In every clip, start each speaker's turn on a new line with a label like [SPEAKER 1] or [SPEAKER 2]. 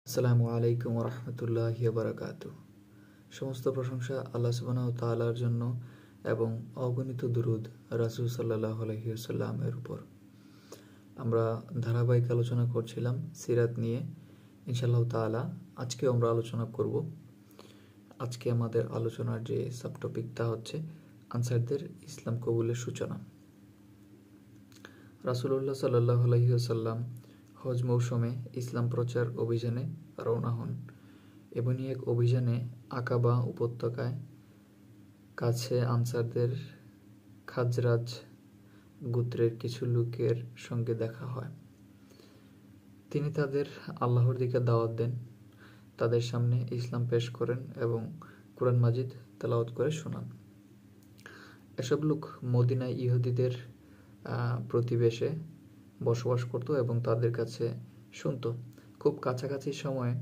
[SPEAKER 1] আসসালামু আলাইকুম রহমতুল্লাহি বারাকাতু। সমস্ত প্রশংসা আল্লাহ সুবহানাহু ওয়া তাআলার জন্য এবং অগণিত দুরূদ রাসূল সাল্লাল্লাহু আলাইহি ওয়াসাল্লামের উপর। আমরা ধারাবাহিক আলোচনা করছিলাম সিরাত নিয়ে। ইনশাআল্লাহ তাআলা আজকেও আমরা আলোচনা করব। আজকে আমাদের আলোচনার যে সাবটপিকটা হচ্ছে আনসারদের ইসলাম কবুলের সূচনা। রাসূলুল্লাহ সাল্লাল্লাহু আলাইহি ওয়াসাল্লাম হজ মৌসুমে ইসলাম প্রচার অভিযানে রওনা হন। এমনই এক অভিযানে আকাবা উপত্যকায় কাছে আনসারদের খাজরাজ গোত্রের কিছু লোকের সঙ্গে দেখা হয়। তিনি তাদের আল্লাহর দিকে দাওয়াত দেন, তাদের সামনে ইসলাম পেশ করেন এবং কুরআন মাজিদ তেলাওয়াত করে শোনান। এসব লোক মদিনায় ইহুদিদের প্রতিবেশে বসবাস করত এবং তাদের কাছে শুনত খুব কাছাকাছি সময়ে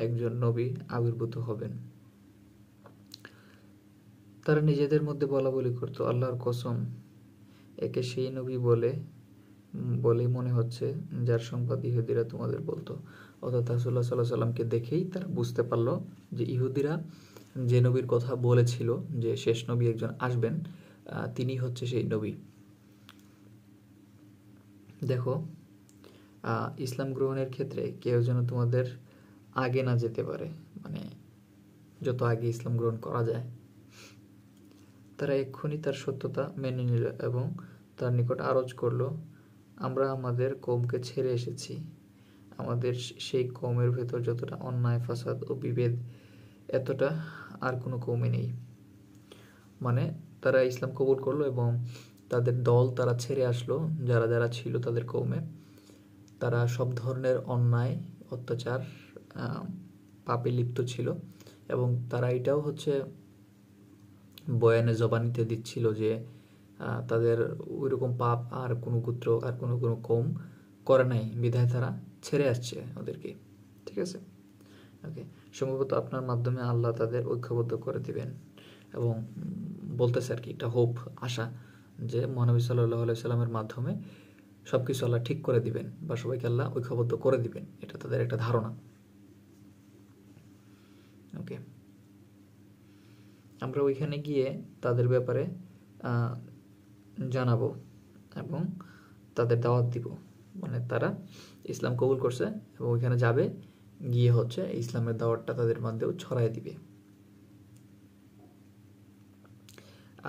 [SPEAKER 1] একজন নবী আবির্ভূত হবেন। তারা নিজেদের মধ্যে বলা বলি করত, আল্লাহর কসম, একে সেই নবী বলেই মনে হচ্ছে যার সংবাদ ইহুদিরা তোমাদের বলতো। অর্থাৎ রাসূলুল্লাহ সাল্লাল্লাহু আলাইহি ওয়াসাল্লামকে দেখেই তারা বুঝতে পারলো যে ইহুদিরা যে নবীর কথা বলেছিল যে শেষ নবী একজন আসবেন, তিনি হচ্ছে সেই নবী। দেখো, ইসলাম গ্রহণের ক্ষেত্রে কেউ যেন তোমাদের আগে না যেতে পারে, মানে যত আগে ইসলাম গ্রহণ করা যায়। তারা এক্ষুনি তার সত্যতা মেনে নিল এবং তার নিকট আরজ করল, আমরা আমাদের কওমকে ছেড়ে এসেছি। আমাদের সেই কওমের ভেতর যতটা অন্যায়, ফাসাদ ও বিভেদ এতটা আর কোনো কওমে নেই। মানে তারা ইসলাম কবুল করলো এবং তাদের দল তারা ছেড়ে আসলো। যারা যারা ছিল তাদের কওমে, তারা সব ধরনের অন্যায়, অত্যাচার, পাপে লিপ্ত ছিল এবং তারা এটাও হচ্ছে বয়ানে জবানিতে দিচ্ছিল যে তাদের ওইরকম পাপ আর কোনো গোত্র আর কোনো কওম করে নাই, বিধায় তারা ছেড়ে আসছে ওদেরকে। ঠিক আছে, ওকে। সম্ভবত আপনার মাধ্যমে আল্লাহ তাদের ঐক্যবদ্ধ করে দিবেন এবং বলতেছে আর কি, একটা হোপ, আশা যে মহানবী সাল্লাল্লাহু আলাইহি সাল্লামের মাধ্যমে সব কিছু আল্লাহ ঠিক করে দিবেন বা সবাইকে আল্লাহ ঐক্যবদ্ধ করে দিবেন, এটা তাদের একটা ধারণা। ওকে, আমরা ওইখানে গিয়ে তাদের ব্যাপারে জানাবো এবং তাদের দাওয়াত দিব। মানে তারা ইসলাম কবুল করছে এবং ওইখানে যাবে, গিয়ে হচ্ছে ইসলামের দাওয়াতটা তাদের মধ্যেও ছড়াই দিবে।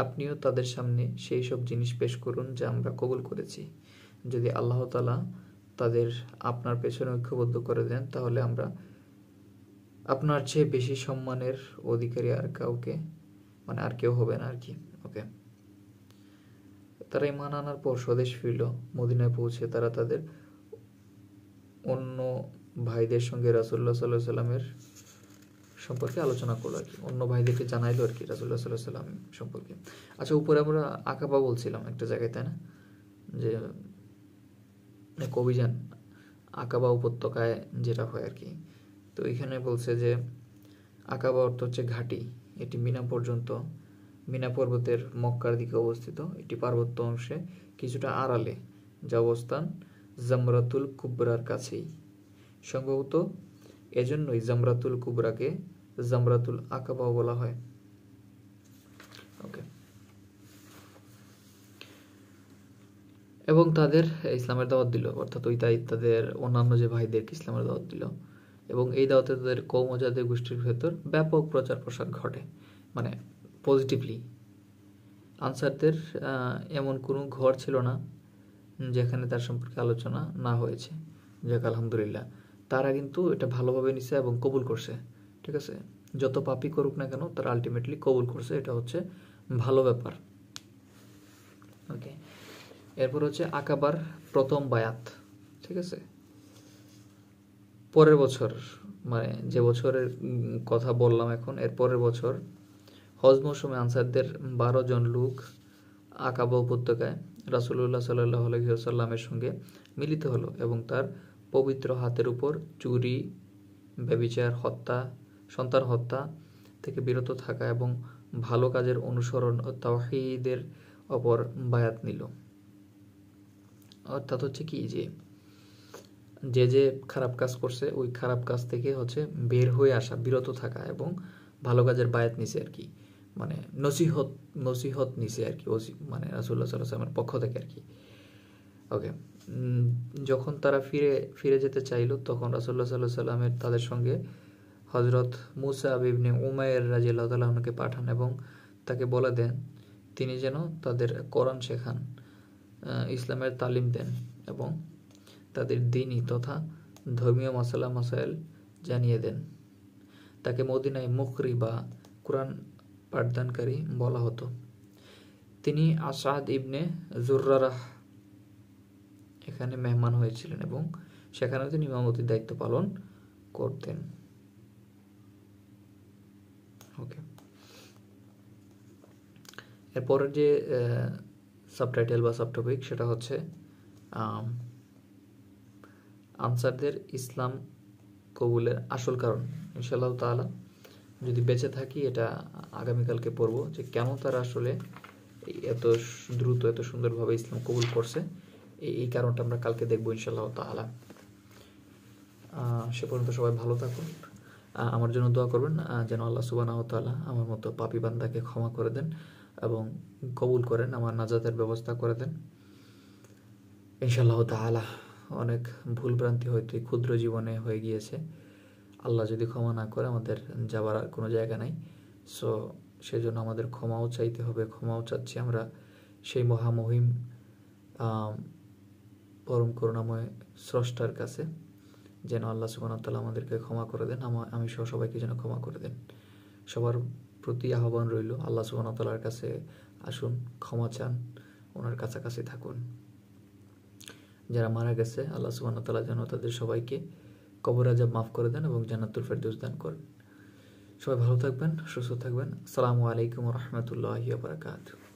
[SPEAKER 1] আপনিও তাদের সামনে সেই সব জিনিস পেশ করুন যা আমরা কবুল করেছি। যদি আল্লাহ তাআলা তাদের আপনার পেছনে ঐক্যবদ্ধ করে দেন, তাহলে আমরা আপনার চেয়ে বেশি সম্মানের অধিকারী আর কেউ হবে না আর কি। ওকে, তারা ঈমান আনার পর স্বদেশ ফিরল। মদিনায় পৌঁছে তারা তাদের অন্য ভাইদের সঙ্গে রাসূলুল্লাহ সাল্লাল্লাহু আলাইহি সাল্লামের সম্পর্কে আলোচনা করলো আর কি, অন্য ভাইদেরকে জানাইলো আর কি রাসূলুল্লাহ সাল্লাল্লাহু আলাইহি সাল্লাম সম্পর্কে। আচ্ছা, উপরে আমরা আকাবা বলছিলাম একটা জায়গায়, তাই না? যে এক অভিযান আকাবা উপত্যকায় যেটা হয় আর কি। তো এখানে বলছে যে আকাবা অর্থ হচ্ছে ঘাঁটি। এটি মিনা পর্বতের মক্কার দিকে অবস্থিত। এটি পার্বত্য অংশে কিছুটা আড়ালে, যা অবস্থান জামরাতুল কুবরার কাছেই। সম্ভবত এজন্যই জামরাতুল কুবরাকে জামরাতুল আকাবাও বলা হয়। ওকে, এবং তাদের ইসলামের দাওয়াত দিল, অর্থাৎ তাদের অন্যান্য যে ভাইদেরকে ইসলামের দাওয়াত দিল এবং এই দাওয়াতে তাদের কওম ও জাতি গোষ্ঠীর ভেতর ব্যাপক প্রচার প্রসার ঘটে। মানে পজিটিভলি আনসারদের এমন কোনো ঘর ছিল না যেখানে তার সম্পর্কে আলোচনা না হয়েছে। যাক, আলহামদুলিল্লাহ, তারা কিন্তু এটা ভালোভাবে নিছে এবং কবুল করছে। ঠিক আছে, যত পাপই করুক না কেন তারা আলটিমেটলি কবুল করছে, এটা হচ্ছে ভালো ব্যাপার। ওকে, এরপর হচ্ছে আকাবার প্রথম বায়াত। ঠিক আছে, পরের বছর, মানে যে বছরের কথা বললাম এখন, এর পরের বছর হজ মৌসুমে আনসারদের 12 জন লোক আকাবা উপত্যকায় রাসূলুল্লাহ সাল্লাল্লাহু আলাইহি ওয়াসাল্লামের সঙ্গে মিলিত হলো এবং তার পবিত্র হাতের উপর চুরি, ব্যভিচার, সন্তান হত্যা থেকে বিরত থাকা এবং ভালো কাজের অনুসরণ ও তাওহীদের ওপর বায়াত নিল। অর্থাৎ হচ্ছে কি যে যে যে খারাপ কাজ করছে ওই খারাপ কাজ থেকে হচ্ছে বের হয়ে আসা, বিরত থাকা এবং ভালো কাজের বায়াত নিছে আর কি, মানে নসিহত নসিহত নিছে আর কি, মানে রাসূলুল্লাহ সাল্লাল্লাহু আলাইহি ওয়াসাল্লামের পক্ষ থেকে আর কি। ওকে, যখন তারা ফিরে যেতে চাইল তখন রাসূলুল্লাহ সাল্লাল্লাহু আলাইহি ওয়াসাল্লামের তাদের সঙ্গে হযরত মুসআব ইবনে উমাইর রাদিয়াল্লাহু তাআলা আনহুকে পাঠান এবং তাকে বলে দেন তিনি যেন তাদের কোরআন শেখান, ইসলামের তালিম দেন এবং তাদের দ্বীনি তথা ধর্মীয় মাসালা মাসাইল জানিয়ে দেন। তাকে মদিনায় মুকরি বা কোরআন পাঠদানকারী বলা হতো। তিনি আসাদ ইবনে জুররাহ এখানে মেহমান হয়েছিলেন এবং সেখানেও তিনি ইমামতির দায়িত্ব পালন করতেন। ওকে, এরপরের যে সাবটাইটেল বা সাবটপিক সেটা হচ্ছে আনসারদের ইসলাম কবুলের আসল কারণ। ইনশাআল্লাহ তাআলা যদি বেঁচে থাকি এটা আগামীকালকে পড়বো যে কেন তারা আসলে এত দ্রুত এত সুন্দরভাবে ইসলাম কবুল করছে, এই কারণটা আমরা কালকে দেখবো ইনশাআল্লাহ তাআলা। সে পর্যন্ত সবাই ভালো থাকুন, আমার জন্য দোয়া করবেন যেন আল্লাহ সুবহানাহু ওয়া তাআলা আমার মতো পাপী বান্দাকে ক্ষমা করে দেন এবং কবুল করেন, আমার নাজাতের ব্যবস্থা করে দেন ইনশাআল্লাহ তাআলা। অনেক ভুলভ্রান্তি হয়তো এই ক্ষুদ্র জীবনে হয়ে গিয়েছে, আল্লাহ যদি ক্ষমা না করে আমাদের যাবার আর কোনো জায়গা নাই। সো সেজন্য আমাদের ক্ষমাও চাইতে হবে, ক্ষমাও চাচ্ছি আমরা সেই মহামহিম পরম করুণাময় স্রষ্টার কাছে, যেন আল্লাহ সুবহানাহু ওয়া তাআলা আমাদেরকে ক্ষমা করে দেন, আমি সহ সবাইকে যেন ক্ষমা করে দেন। সবার প্রতি আহ্বান রইল আল্লাহ সুবহানাহু ওয়া তাআলার কাছে আসুন, ক্ষমা চান, ওনার কাছাকাছি থাকুন। যারা মারা গেছে আল্লাহ সুবহানাহু ওয়া তাআলা যেন তাদের সবাইকে কবর আযাব মাফ করে দেন এবং জান্নাতুল ফেরদৌস দান করেন। সবাই ভালো থাকবেন, সুস্থ থাকবেন। আসসালামু আলাইকুম ওয়া রাহমাতুল্লাহি ওয়া বারাকাতুহু।